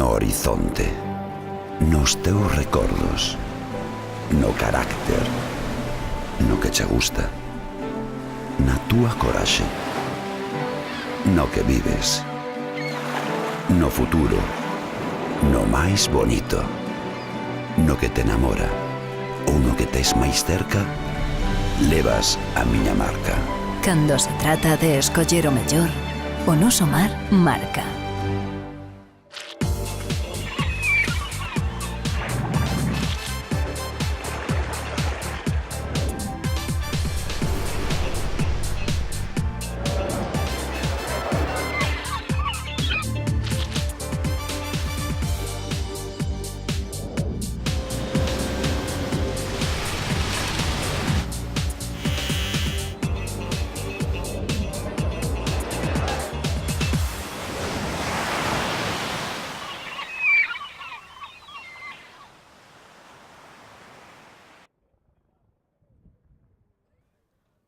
no horizonte, nos teus recordos, no carácter, no que che gusta, na túa coraxe, no que vives, no futuro, no máis bonito, no que te enamora ou no que tes máis cerca, levas a miña marca. Cando se trata de escoller o mellor, o noso mar marca.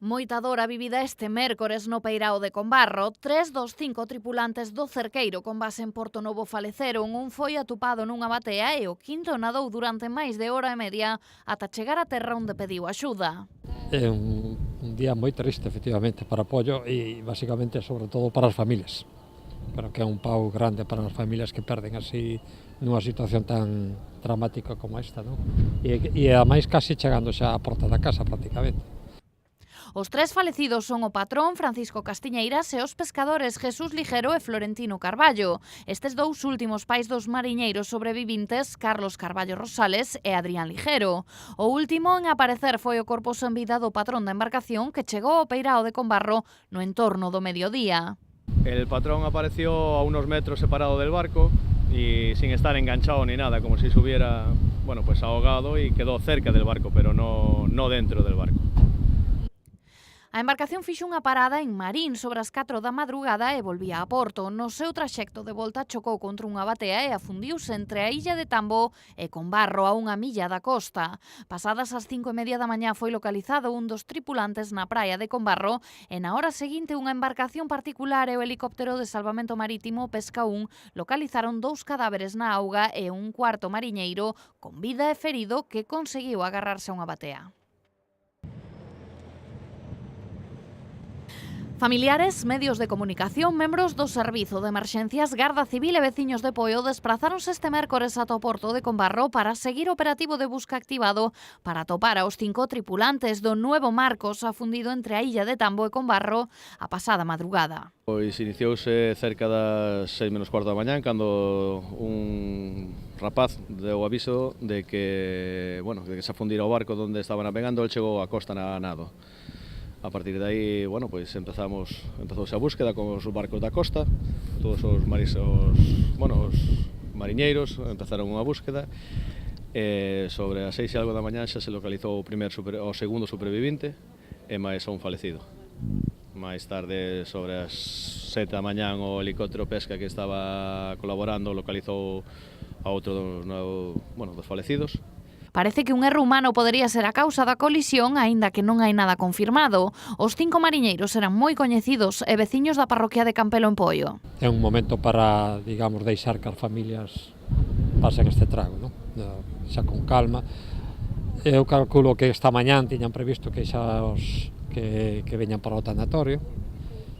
Moita dor a vivida este mércores no peirao de Combarro. 3 dos 5 tripulantes do cerqueiro con base en Porto Novo faleceron. Un foi atopado nunha batea e o quinto nadou durante máis de hora e media ata chegar a terra onde pediu axuda. É un día moi triste, efectivamente, para Pollo e, basicamente, sobre todo para as familias. Pero que é un pau grande para as familias que perden así nunha situación tan dramática como esta, non? E ademais casi chegando xa á porta da casa, prácticamente. Os 3 falecidos son o patrón Francisco Castiñeiras e os pescadores Jesús Ligero e Florentino Carballo. Estes dous últimos pais dos mariñeiros sobrevivintes, Carlos Carballo Rosales e Adrián Ligero. O último en aparecer foi o corpo sen vida do patrón da embarcación que chegou ao peirao de Combarro no entorno do mediodía. El patrón apareció a unos metros separado del barco y sin estar enganchado ni nada, como si se hubiera, bueno, pues ahogado y quedó cerca del barco, pero no dentro del barco. A embarcación fixo unha parada en Marín sobre as 4 da madrugada e volvía a Porto. No seu traxecto de volta chocou contra unha batea e afundiuse entre a illa de Tambo e Combarro a unha milla da costa. Pasadas as 5:30 da mañá foi localizado un dos tripulantes na praia de Combarro e na hora seguinte unha embarcación particular e o helicóptero de salvamento marítimo Pesca 1 localizaron 2 cadáveres na auga e un cuarto mariñeiro con vida e ferido que conseguiu agarrarse a unha batea. Familiares, medios de comunicación, membros do Servizo de Emerxencias, Garda Civil e veciños de Poio desprazáronse este mércores ata o porto de Combarro para seguir o operativo de busca activado para atopar aos 5 tripulantes do nuevo Marcos afundido entre a illa de Tambo e Combarro a pasada madrugada. Pois iniciouse cerca das 6 menos cuarto da mañán cando un rapaz deu aviso de que, bueno, de que se afundira o barco onde estaban navegando, el chegou a costa a nado. A partir de aí, bueno, pois empezouse a búsqueda con os barcos da costa, todos os mariñeiros empezaron unha búsqueda e sobre as 6 e algo da mañá xa se localizou o segundo supervivinte e máis a un falecido. Máis tarde, sobre as 7 da mañán, o helicóptero pesca que estaba colaborando localizou a outro dos falecidos. Parece que un erro humano podería ser a causa da colisión, aínda que non hai nada confirmado. Os 5 mariñeiros eran moi coñecidos e veciños da parroquia de Campelo en Poio. É un momento para, digamos, deixar que as familias pasen este trago, non? Xa con calma. Eu calculo que esta mañán tiñan previsto que xa que veñan para o tanatorio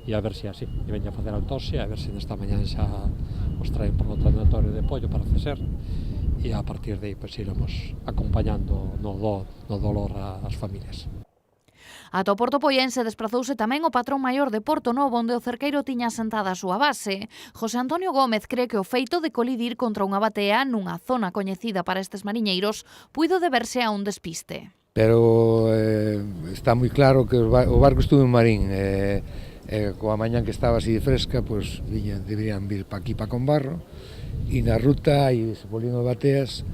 e a ver se así, que veñan a facer autopsia, a ver se nesta mañán xa os traen para o tanatorio de Poio para ceser. E a partir de aí pois iremos acompañando no dolor ás familias. Ata o Porto Poiense desprazouse tamén o patrón maior de Porto Novo, onde o cerqueiro tiña asentada a súa base. José Antonio Gómez cree que o feito de colidir contra unha batea nunha zona coñecida para estes mariñeiros puido deberse a un despiste. Pero está moi claro que o barco estuvo en Marín, coa mañán que estaba así de fresca, pois deberían vir para aquí, para Combarro, e na ruta e se volvían bateas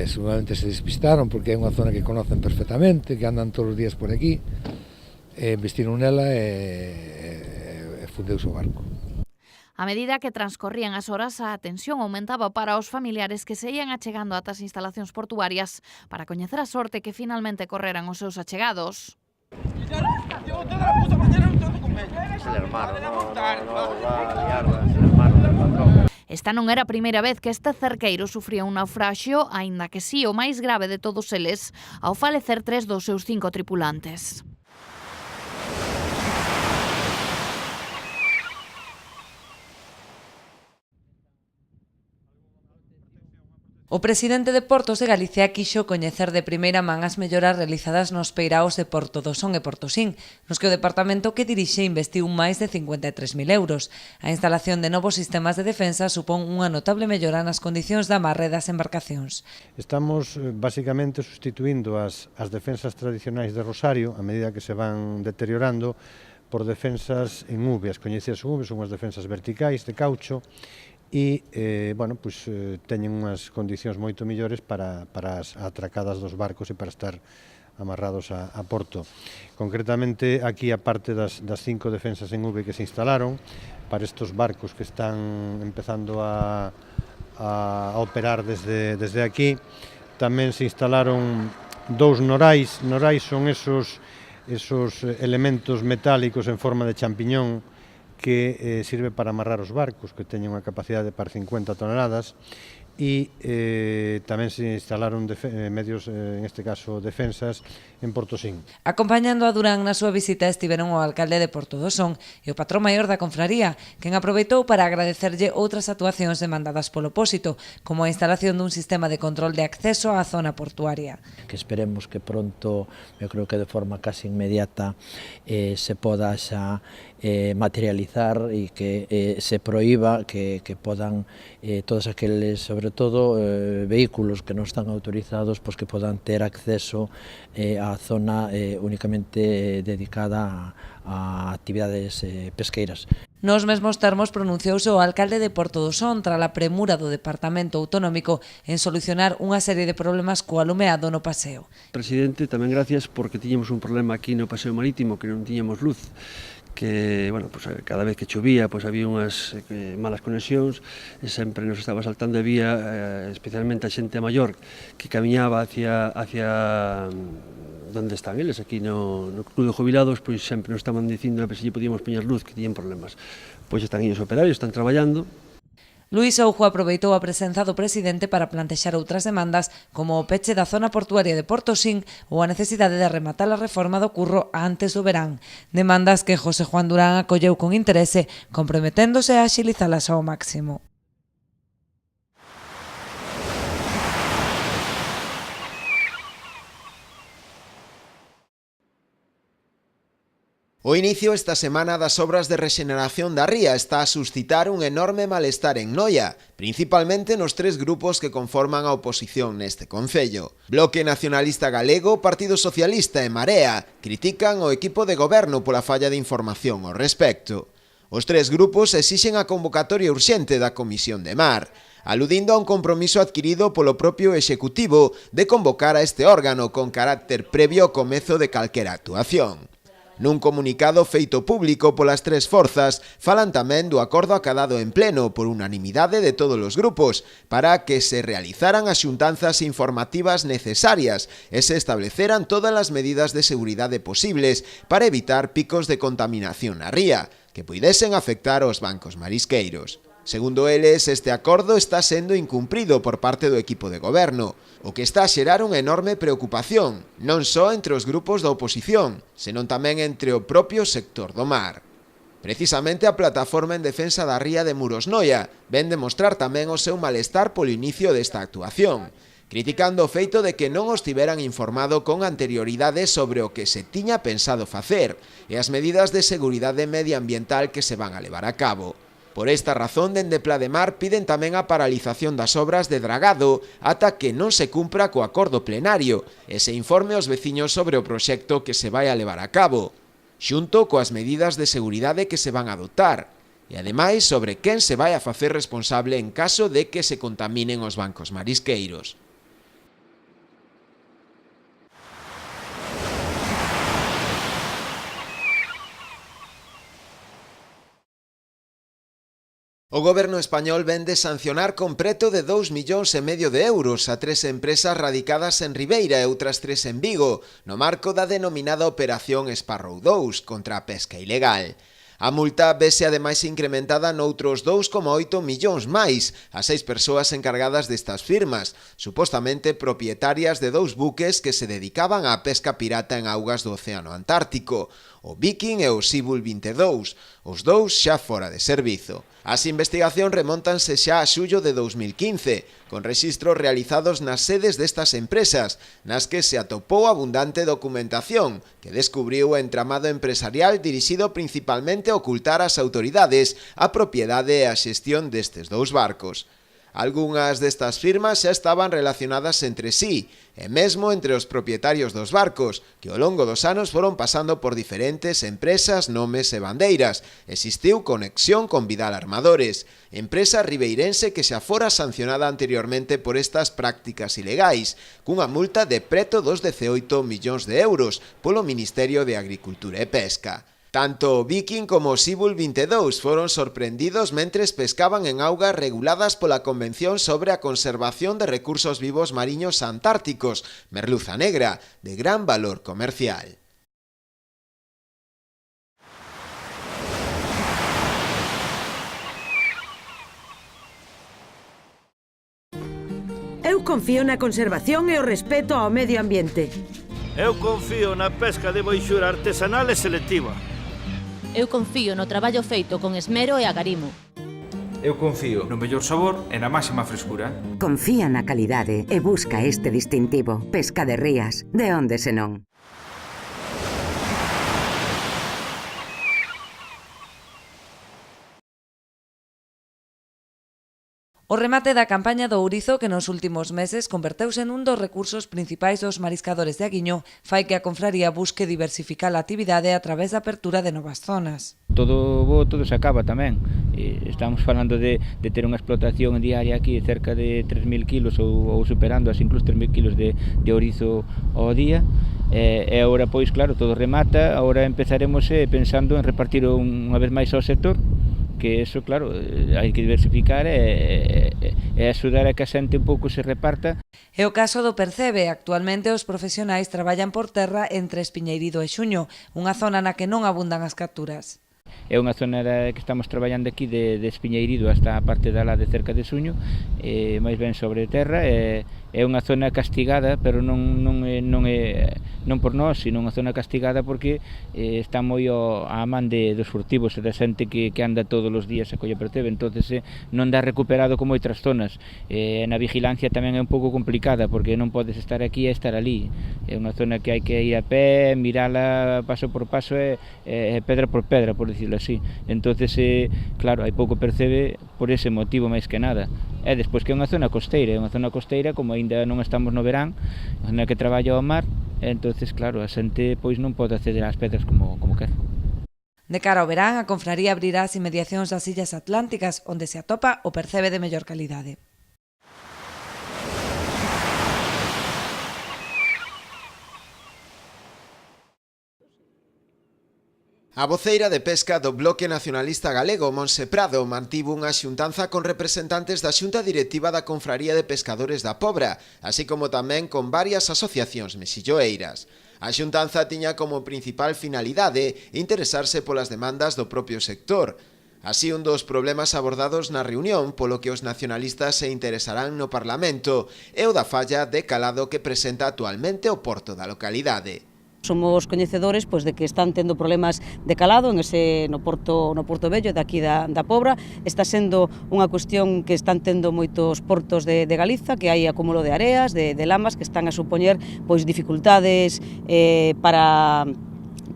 seguramente se despistaron porque é unha zona que conocen perfectamente, que andan todos os días por aquí, investiron nela e fundeuse o barco. A medida que transcorrían as horas, a tensión aumentaba para os familiares que se ían achegando ata as instalacións portuarias para coñecer a sorte que finalmente correran os seus achegados. Es el hermano, no va a liarla, es el hermano del patrón. Esta non era a primeira vez que este cerqueiro sufría un naufraxio, aínda que si o máis grave de todos eles, ao falecer 3 dos seus 5 tripulantes. O presidente de Portos de Galicia quixo coñecer de primeira man as melloras realizadas nos peiraos de Porto do Son e Portosín, nos que o departamento que dirixe investiu máis de 53.000 euros. A instalación de novos sistemas de defensa supón unha notable mellora nas condicións de amarre das embarcacións. Estamos basicamente sustituindo as defensas tradicionais de Rosario, a medida que se van deteriorando, por defensas en V. As coñecidas en V son as defensas verticais de caucho, e teñen unhas condicións moito mellores para as atracadas dos barcos e para estar amarrados a porto. Concretamente, aquí, aparte das 5 defensas en V que se instalaron, para estes barcos que están empezando a operar desde aquí, tamén se instalaron 2 norais. Norais son esos elementos metálicos en forma de champiñón que sirve para amarrar os barcos, que teñen unha capacidade para 50 toneladas, e tamén se instalaron medios, en este caso defensas, en Portosín. Acompañando a Durán na súa visita estiveron o alcalde de Porto do Son e o patrón maior da confraría, quen aproveitou para agradecerlle outras actuacións demandadas polo Pósito, como a instalación dun sistema de control de acceso á zona portuaria. Que esperemos que pronto, eu creo que de forma casi inmediata, se poda xa materializar e que se proíba que podan todos aqueles, sobre todo vehículos que non están autorizados, pois que podan ter acceso á zona únicamente dedicada a actividades pesqueiras. Nos mesmos termos pronunciouse o alcalde de Porto do Son tras a premura do Departamento Autonómico en solucionar unha serie de problemas co alumeado no paseo. Presidente, tamén gracias porque tiñamos un problema aquí no paseo marítimo que non tiñamos luz, que, cada vez que chovía, había unhas malas conexións e sempre nos estaba saltando a vía, especialmente a xente maior que camiñaba hacia onde están eles, aquí no Club de Jubilados, pois sempre nos estaban dicindo a ver se lle podíamos poñer luz, que tiñen problemas. Pois están aí os operarios, están traballando. Luís Oujo aproveitou a presenza do presidente para plantexar outras demandas como o peche da zona portuaria de Portosín ou a necesidade de rematar a reforma do curro antes do verán. Demandas que José Juan Durán acolleu con interese, comprometéndose a axilizalas ao máximo. O inicio esta semana das obras de rexeneración da ría está a suscitar un enorme malestar en Noia, principalmente nos 3 grupos que conforman a oposición neste concello. Bloque Nacionalista Galego, Partido Socialista e Marea critican o equipo de goberno pola falla de información ao respecto. Os 3 grupos exixen a convocatoria urxente da Comisión de Mar, aludindo a un compromiso adquirido polo propio Executivo de convocar a este órgano con carácter previo ao comezo de calquera actuación. Nun comunicado feito público polas 3 forzas, falan tamén do acordo acadado en pleno por unanimidade de todos os grupos para que se realizaran as xuntanzas informativas necesarias e se estableceran todas as medidas de seguridade posibles para evitar picos de contaminación na ría que puidesen afectar aos bancos marisqueiros. Segundo eles, este acordo está sendo incumprido por parte do equipo de goberno, o que está a xerar unha enorme preocupación, non só entre os grupos da oposición, senón tamén entre o propio sector do mar. Precisamente a plataforma en defensa da ría de Muros Noia ven demostrar tamén o seu malestar polo inicio desta actuación, criticando o feito de que non os tiveran informado con anterioridade sobre o que se tiña pensado facer e as medidas de seguridade medioambiental que se van a levar a cabo. Por esta razón, dende Plademar piden tamén a paralización das obras de dragado ata que non se cumpra co acordo plenario e se informe aos veciños sobre o proxecto que se vai a levar a cabo, xunto coas medidas de seguridade que se van a adoptar, e ademais sobre quen se vai a facer responsable en caso de que se contaminen os bancos marisqueiros. O goberno español ven de sancionar con preto de 2,5 millóns de euros a 3 empresas radicadas en Ribeira e outras 3 en Vigo, no marco da denominada Operación Sparrow 2 contra a pesca ilegal. A multa vese ademais incrementada noutros 2,8 millóns máis a 6 persoas encargadas destas firmas, supostamente propietarias de 2 buques que se dedicaban á pesca pirata en augas do Océano Antártico, o Viking e o Seabull 22, os dous xa fora de servizo. As investigacións remóntanse xa a xullo de 2015, con rexistros realizados nas sedes destas empresas, nas que se atopou abundante documentación que descubriu o entramado empresarial dirixido principalmente a ocultar ás autoridades a propiedade e a xestión destes 2 barcos. Algunhas destas firmas xa estaban relacionadas entre sí, e mesmo entre os propietarios dos barcos, que ao longo dos anos foron pasando por diferentes empresas, nomes e bandeiras. Existiu conexión con Vidal Armadores, empresa ribeirense que xa fora sancionada anteriormente por estas prácticas ilegais, cunha multa de preto dos 18 millóns de euros polo Ministerio de Agricultura e Pesca. Tanto o Viking como o Seabull 22 foron sorprendidos mentres pescaban en augas reguladas pola Convención sobre a Conservación de Recursos Vivos Mariños Antárticos, merluza negra, de gran valor comercial. Eu confío na conservación e o respeto ao medio ambiente. Eu confío na pesca de boixura artesanal e selectiva. Eu confío no traballo feito con esmero e agarimo. Eu confío no mellor sabor e na máxima frescura. Confía na calidade e busca este distintivo. Pesca de Rías, de onde senón. O remate da campaña do ourizo, que nos últimos meses converteuse nun dos recursos principais dos mariscadores de Aguiño, fai que a confraría busque diversificar a actividade a través da apertura de novas zonas. Todo se acaba tamén. Estamos falando de ter unha explotación diaria aquí de cerca de 3.000 kilos ou superando as incluso 3.000 kilos de ourizo ao día. E agora, pois, claro, todo remata. Agora empezaremos pensando en repartir unha vez máis ao sector, que eso, claro, hai que diversificar e axudar a que a xente un pouco se reparta. É o caso do Percebe. Actualmente os profesionais traballan por terra entre Espiñeirido e Xuño, unha zona na que non abundan as capturas. É unha zona que estamos traballando aquí de Espiñeirido hasta a parte da lá de cerca de Xuño, máis ben sobre terra. É unha zona castigada, pero non por nós, sino unha zona castigada porque está moi á man dos furtivos e da xente que anda todos os días a coller percebe, entonces non dá recuperado como outras zonas. Na vigilancia tamén é un pouco complicada porque non podes estar aquí e estar ali. É unha zona que hai que ir a pé, mirala paso por paso e pedra por pedra, por dicirlo así. Entonces, claro, hai pouco percebe por ese motivo máis que nada. E despois que é unha zona costeira, como aínda non estamos no verán, na que traballa o mar, entonces, claro, a xente pois non pode acceder ás pedras como quer. De cara ao verán, a confraría abrirá as inmediacións das Illas Atlánticas, onde se atopa o percebe de mellor calidade. A voceira de pesca do Bloque Nacionalista Galego, Monse Prado, mantivo unha xuntanza con representantes da Xunta Directiva da Confraría de Pescadores da Pobra, así como tamén con varias asociacións mexilloeiras. A xuntanza tiña como principal finalidade interesarse polas demandas do propio sector. Así, un dos problemas abordados na reunión polo que os nacionalistas se interesarán no Parlamento é o da falla de calado que presenta actualmente o porto da localidade. Somos coñecedores de que están tendo problemas de calado no Porto Vello de aquí da Pobra. Está sendo unha cuestión que están tendo moitos portos de Galiza, que hai acúmulo de areas, de lamas, que están a supoñer dificultades para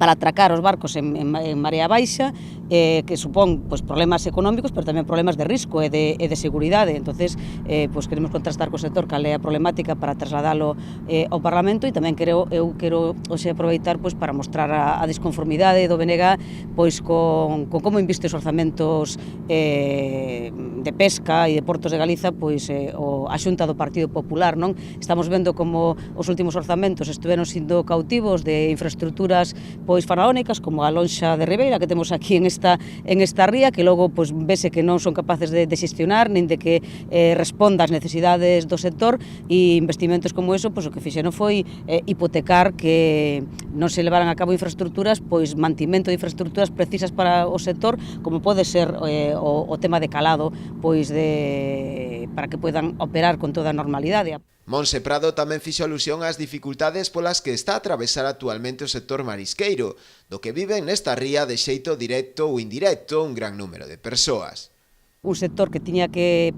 atracar os barcos en marea baixa, que supón problemas económicos, pero tamén problemas de risco e de seguridade. Entonces, queremos contrastar co sector cal é a problemática para trasladalo ao Parlamento, e tamén eu quero aproveitar para mostrar a desconformidade do BNG con como inviste os orzamentos de pesca e de portos de Galiza a Xunta do Partido Popular. Estamos vendo como os últimos orzamentos estiveron sendo cautivos de infraestructuras faraónicas, como a lonxa de Ribeira que temos aquí en esta ría, que logo pois, vese que non son capaces de xestionar, nin de que responda ás necesidades do sector, e investimentos como eso, pois, o que fixeron foi hipotecar que non se levaran a cabo infraestructuras, pois mantimento de infraestructuras precisas para o sector, como pode ser o tema de calado, pois para que poidan operar con toda a normalidade. Monse Prado tamén fixo alusión ás dificultades polas que está a atravesar actualmente o sector marisqueiro, do que viven nesta ría de xeito directo ou indirecto un gran número de persoas. Un sector que tiña que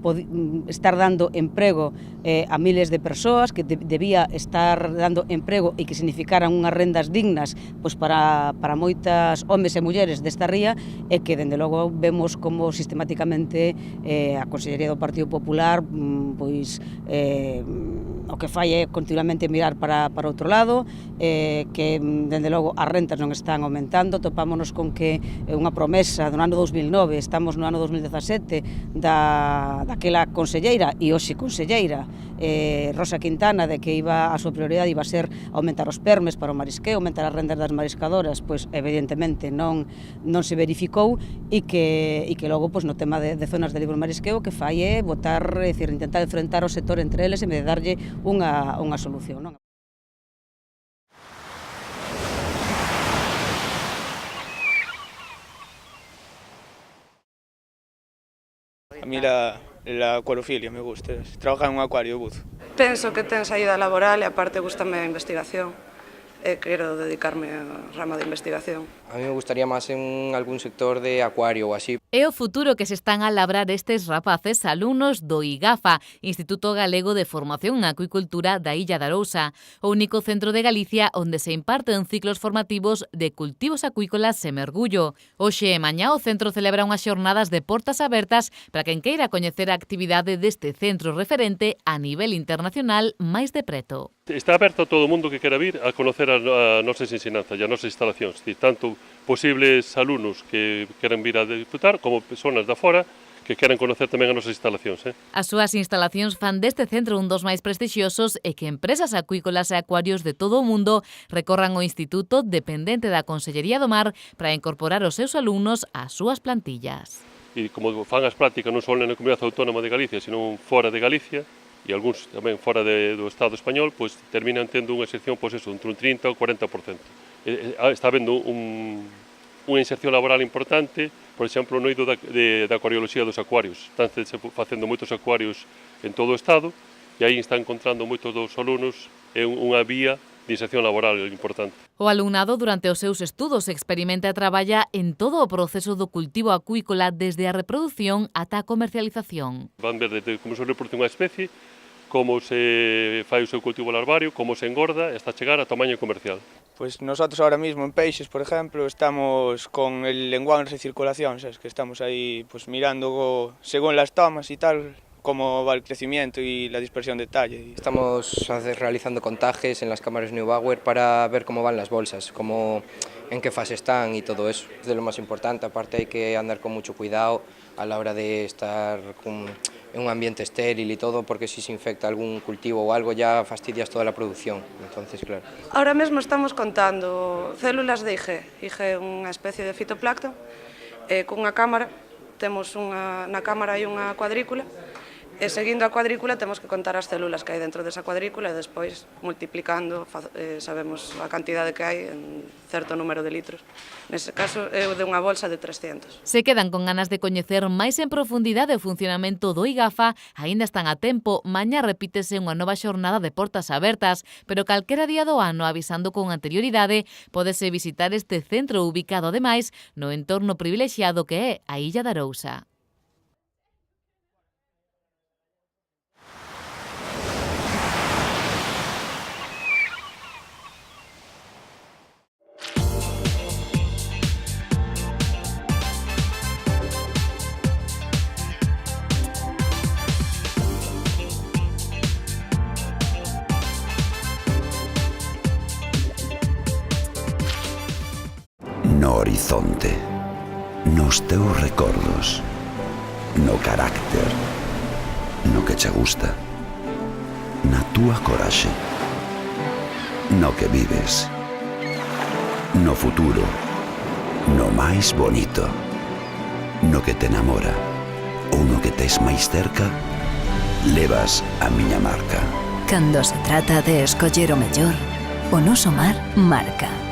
estar dando emprego a miles de persoas, que debía estar dando emprego e que significaran unhas rendas dignas pois para moitas homes e mulleres desta ría, e que, dende logo, vemos como sistemáticamente a Consellería do Partido Popular pois o que fai é continuamente mirar para outro lado, que, dende logo, as rentas non están aumentando. Topámonos con que unha promesa do ano 2009, estamos no ano 2017, daquela conselleira e hoxe conselleira Rosa Quintana, de que a súa prioridade iba a ser aumentar os permes para o marisqueo, aumentar as rendas das mariscadoras, pois evidentemente non se verificou, e que logo pois, no tema de zonas de libre marisqueo, que fai é intentar enfrentar o sector entre eles en vez de darlle unha solución, non? A mí la acuariofilia me gusta, trabajar en un acuario buzo. Penso que ten saída laboral e aparte gustame a investigación. Quero dedicarme ao ramo de investigación. A mí me gustaría máis en algún sector de acuario ou así. É o futuro que se están a labrar estes rapaces alumnos do IGAFA, Instituto Galego de Formación en Acuicultura da Illa de Arousa, o único centro de Galicia onde se imparten ciclos formativos de cultivos acuícolas e mergullo. Hoxe e mañá o centro celebra unhas xornadas de portas abertas para quen queira coñecer a actividade deste centro referente a nivel internacional máis de preto. Está aberto a todo o mundo que quera vir a conocer a nosas ensinanzas e a nosas instalacións, tanto posibles alumnos que queren vir a disfrutar como persoas da fora que queren conocer tamén as nosas instalacións. As súas instalacións fan deste centro un dos máis prestixiosos e que empresas acuícolas e acuarios de todo o mundo recorran o instituto dependente da Consellería do Mar para incorporar os seus alumnos ás súas plantillas. E como fan as prácticas non só na Comunidade Autónoma de Galicia, sino fora de Galicia, e algúns tamén fora do Estado español, pois terminan tendo unha excepción, pois eso, entre un 30 ou 40%. Está habendo unha inserción laboral importante, por exemplo, no eido da acuarioloxía dos acuarios. Están facendo moitos acuarios en todo o Estado, e aí están encontrando moitos dos alumnos unha vía de inserción laboral importante. O alumnado durante os seus estudos experimenta e traballa en todo o proceso do cultivo acuícola desde a reproducción ata a comercialización. Van ver desde como se reproduce unha especie, como se fai o seu cultivo larvario, como se engorda hasta chegar a tamaño comercial. Pues nosotros ahora mismo en peixes, por ejemplo, estamos con el lenguado en recirculación, ¿sabes? Que estamos ahí pues mirando según las tomas y tal, cómo va el crecimiento y la dispersión de talle. Estamos realizando contajes en las cámaras Neubauer para ver cómo van las bolsas, en qué fase están y todo eso. Es de lo más importante, aparte hay que andar con mucho cuidado a la hora de estar en un ambiente estéril y todo, porque si se infecta algún cultivo o algo ya fastidias toda la producción, entonces claro. Ahora mesmo estamos contando células de IG é unha especie de fitoplancton, cunha cámara, temos na cámara hai unha cuadrícula, e seguindo a cuadrícula temos que contar as células que hai dentro desa cuadrícula e despois multiplicando sabemos a cantidade que hai en certo número de litros. Nese caso é de unha bolsa de 300. Se quedan con ganas de coñecer máis en profundidade o funcionamento do IGAFA, aínda están a tempo. Mañá repítese unha nova xornada de portas abertas, pero calquera día do ano avisando con anterioridade pódese visitar este centro ubicado ademais no entorno privilexiado que é a Illa de Arousa. No horizonte, nos teus recordos, no carácter, no que che gusta, na túa coraxe, no que vives, no futuro, no máis bonito. no que te enamora ou no que tes máis cerca, levas a miña marca. Cando se trata de escoller o mellor, o noso mar marca.